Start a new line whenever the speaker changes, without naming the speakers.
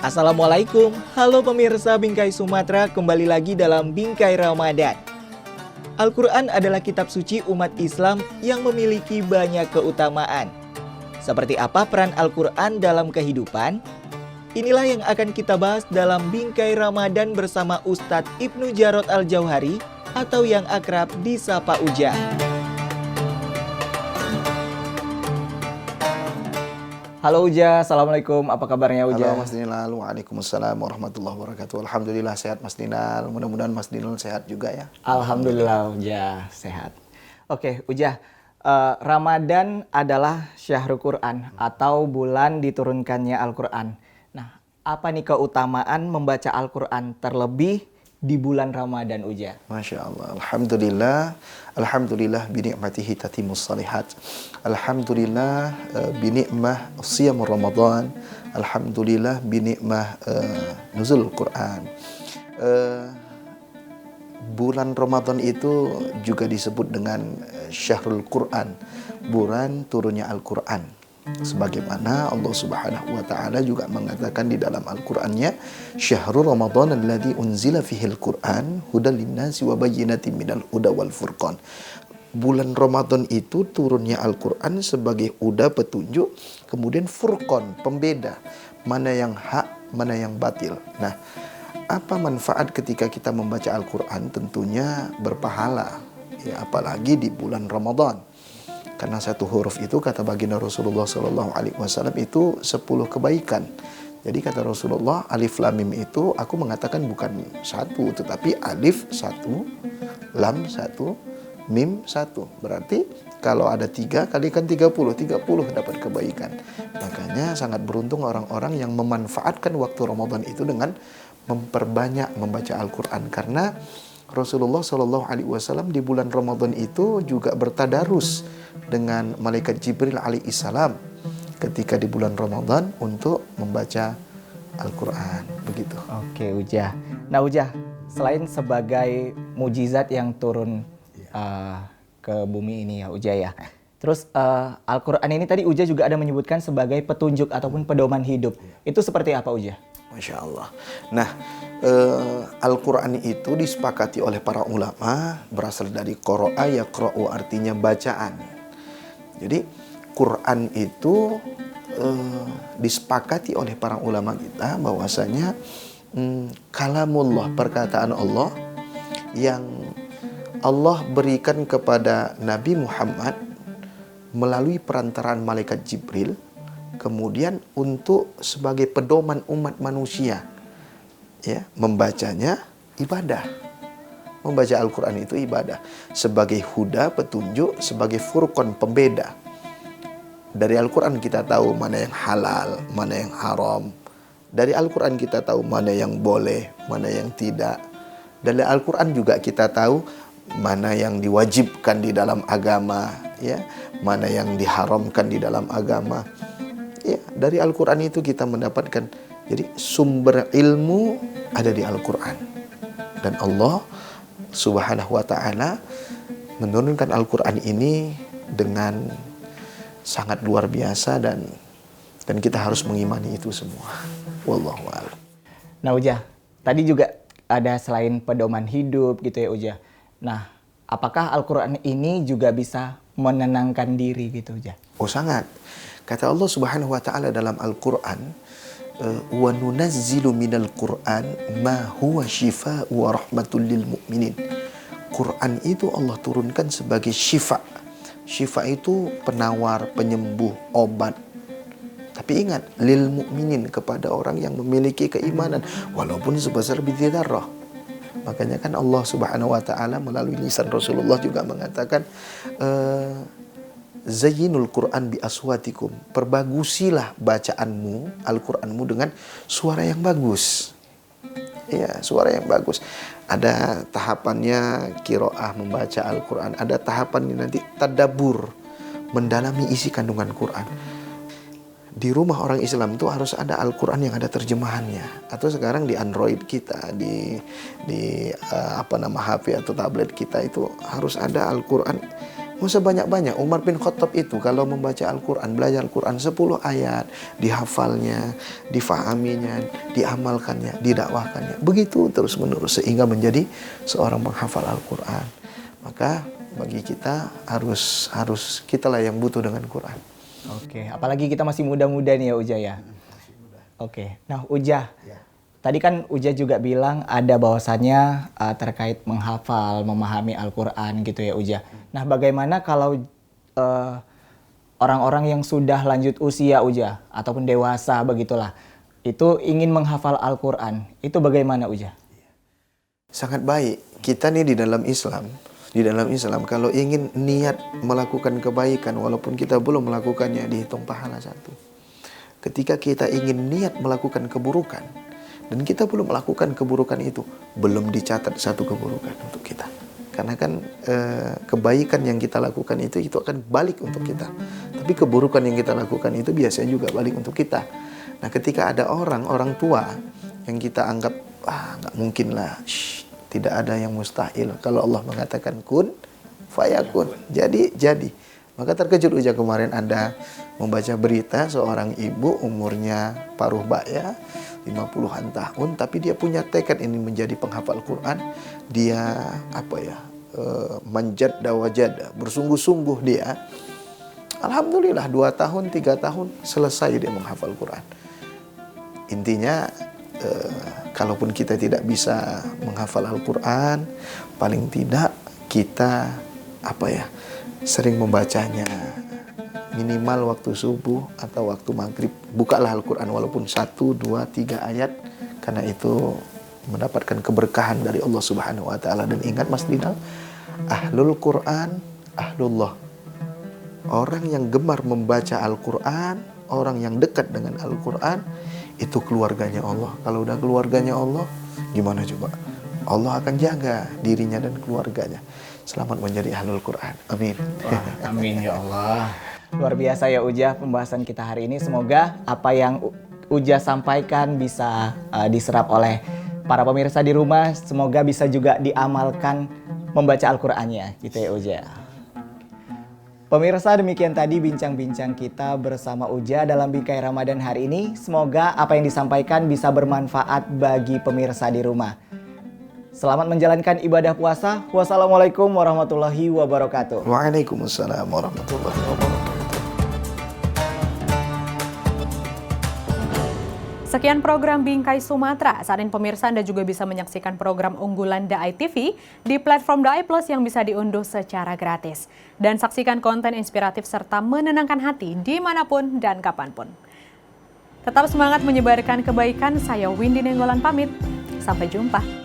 Assalamualaikum, halo pemirsa Bingkai Sumatera, kembali lagi dalam Bingkai Ramadan. Al-Quran adalah kitab suci umat Islam yang memiliki banyak keutamaan. Seperti apa peran Al-Quran dalam kehidupan? Inilah yang akan kita bahas dalam Bingkai Ramadan bersama Ustadz Ibnu Jarod Al-Jauhari atau yang akrab disapa Ujang. Halo Uja, Assalamualaikum, apa kabarnya Uja?
Halo Mas Dinal, waalaikumsalam warahmatullahi wabarakatuh. Alhamdulillah sehat Mas Dinal, mudah-mudahan Mas Dinal sehat juga ya.
Alhamdulillah Uja, sehat. Oke Uja, Ramadan adalah syahrul Quran atau bulan diturunkannya Al-Quran. Nah, apa nih keutamaan membaca Al-Quran terlebih di bulan Ramadan Uja?
Masya Allah, Alhamdulillah binikmatihi tatimus salihat. Alhamdulillah binikmah siyam Ramadan. Alhamdulillah binikmah nuzul Quran. Bulan Ramadan itu juga disebut dengan syahrul Quran, bulan turunnya Al-Quran. Sebagaimana Allah Subhanahu wa taala juga mengatakan di dalam Al-Qur'annya, "Syahrul Ramadan alladzi unzila fihil Qur'an hudal linnasi wa bayyinatin minal huda wal furqan." Bulan Ramadan itu turunnya Al-Qur'an sebagai huda petunjuk, kemudian furqan pembeda mana yang hak, mana yang batil. Nah, apa manfaat ketika kita membaca Al-Qur'an? Tentunya berpahala. Ya, apalagi di bulan Ramadan. Karena satu huruf itu kata baginda Rasulullah SAW itu 10 kebaikan. Jadi kata Rasulullah, alif lam mim itu aku mengatakan bukan satu, tetapi alif satu, lam satu, mim satu. Berarti kalau ada 3 kalikan 30 dapat kebaikan. Makanya sangat beruntung orang-orang yang memanfaatkan waktu Ramadan itu dengan memperbanyak membaca Al-Quran. Karena Rasulullah SAW di bulan Ramadan itu juga bertadarus dengan malaikat Jibril alaihissalam ketika di bulan Ramadan untuk membaca Al-Quran. Begitu.
Oke Uja. Nah Uja, selain sebagai mujizat yang turun ke bumi ini ya Uja ya. Terus Al-Quran ini tadi Uja juga ada menyebutkan sebagai petunjuk ataupun pedoman hidup. Itu seperti apa Uja?
Masya Allah. Nah, Al-Quran itu disepakati oleh para ulama berasal dari qara'a yaqra'u, artinya bacaan. Jadi Quran itu disepakati oleh para ulama kita bahwasanya kalamullah, perkataan Allah yang Allah berikan kepada Nabi Muhammad melalui perantaraan malaikat Jibril, kemudian untuk sebagai pedoman umat manusia, ya, membacanya ibadah. Membaca Al-Quran itu ibadah. Sebagai huda, petunjuk, sebagai furqan, pembeda. Dari Al-Quran kita tahu mana yang halal, mana yang haram. Dari Al-Quran kita tahu mana yang boleh, mana yang tidak. Dari Al-Quran juga kita tahu mana yang diwajibkan di dalam agama, ya, mana yang diharamkan di dalam agama. Ya, dari Al-Quran itu kita mendapatkan, jadi sumber ilmu ada di Al-Quran. Dan Allah Subhanahu wa ta'ala menurunkan Al-Quran ini dengan sangat luar biasa dan kita harus mengimani itu semua. Wallahu a'lam.
Nah Uja, tadi juga ada selain pedoman hidup gitu ya Uja. Nah, apakah Al-Quran ini juga bisa menenangkan diri gitu Uja?
Oh sangat. Kata Allah Subhanahu wa ta'ala dalam Al-Quran, wa nunazzilu minal Qur'an ma huwa shifaa'u wa rahmatul lil mu'minin. Quran itu Allah turunkan sebagai syifa. Syifa itu penawar, penyembuh, obat. Tapi ingat, lil mu'minin, kepada orang yang memiliki keimanan walaupun sebesar biji dzarrah. Makanya kan Allah Subhanahu wa ta'ala melalui lisan Rasulullah juga mengatakan, Zayyinul Quran bi aswatikum, perbagusilah bacaanmu, Al-Quranmu dengan suara yang bagus. Ya, suara yang bagus. Ada tahapannya qiraah membaca Al-Quran, ada tahapannya nanti tadabbur, mendalami isi kandungan Quran. Di rumah orang Islam itu harus ada Al-Quran yang ada terjemahannya. Atau sekarang di Android kita, di HP atau tablet kita itu harus ada Al-Quran Nggak usah banyak-banyak. Umar bin Khattab itu kalau membaca Al-Quran, belajar Al-Quran 10 ayat, dihafalnya, difahaminya, diamalkannya, didakwahkannya. Begitu terus-menerus sehingga menjadi seorang penghafal Al-Quran. Maka bagi kita harus kitalah yang butuh dengan Quran.
Oke, apalagi kita masih muda-muda nih ya Uja ya. Oke, nah Uja, tadi kan Uja juga bilang ada bahwasannya terkait menghafal, memahami Al-Quran gitu ya Uja. Nah bagaimana kalau orang-orang yang sudah lanjut usia Uja, ataupun dewasa begitulah, itu ingin menghafal Al-Quran, itu bagaimana Uja?
Sangat baik. Kita nih di dalam Islam kalau ingin niat melakukan kebaikan walaupun kita belum melakukannya dihitung pahala 1. Ketika kita ingin niat melakukan keburukan dan kita belum melakukan keburukan itu, belum dicatat 1 keburukan untuk kita. Karena kan kebaikan yang kita lakukan itu akan balik untuk kita. Tapi keburukan yang kita lakukan itu biasanya juga balik untuk kita. Nah, ketika ada orang tua yang kita anggap nggak mungkin lah, tidak ada yang mustahil. Kalau Allah mengatakan kun fayakun, jadi. Maka terkejut Uja kemarin Anda membaca berita seorang ibu umurnya paruh baya 50-an tahun, tapi dia punya tekad ini menjadi penghafal Quran. Dia manjad wajad, bersungguh-sungguh dia. Alhamdulillah 2 tahun 3 tahun selesai dia menghafal Quran. Intinya kalaupun kita tidak bisa menghafal Al-Quran, paling tidak kita sering membacanya. Minimal waktu subuh atau waktu maghrib, bukalah Al-Quran walaupun 1, 2, 3 ayat, karena itu mendapatkan keberkahan dari Allah Subhanahu wa Ta'ala. Dan ingat Mas Dinal, ahlul Quran ahlullah. Orang yang gemar membaca Al-Quran, orang yang dekat dengan Al-Quran, itu keluarganya Allah. Kalau udah keluarganya Allah, gimana coba? Allah akan jaga dirinya dan keluarganya. Selamat menjadi ahlul Quran. Amin.
Wah, amin ya Allah. Luar biasa ya Uja pembahasan kita hari ini. Semoga apa yang Uja sampaikan bisa diserap oleh para pemirsa di rumah. Semoga bisa juga diamalkan membaca Al-Qur'annya gitu ya Uja. Pemirsa, demikian tadi bincang-bincang kita bersama Uja dalam Bingkai Ramadan hari ini. Semoga apa yang disampaikan bisa bermanfaat bagi pemirsa di rumah. Selamat menjalankan ibadah puasa. Wassalamualaikum warahmatullahi wabarakatuh.
Waalaikumsalam warahmatullahi wabarakatuh.
Sekian program Bingkai Sumatera. Saat ini pemirsa Anda juga bisa menyaksikan program unggulan Daai TV di platform Daai Plus yang bisa diunduh secara gratis. Dan saksikan konten inspiratif serta menenangkan hati dimanapun dan kapanpun. Tetap semangat menyebarkan kebaikan. Saya Windy Nenggolan pamit. Sampai jumpa.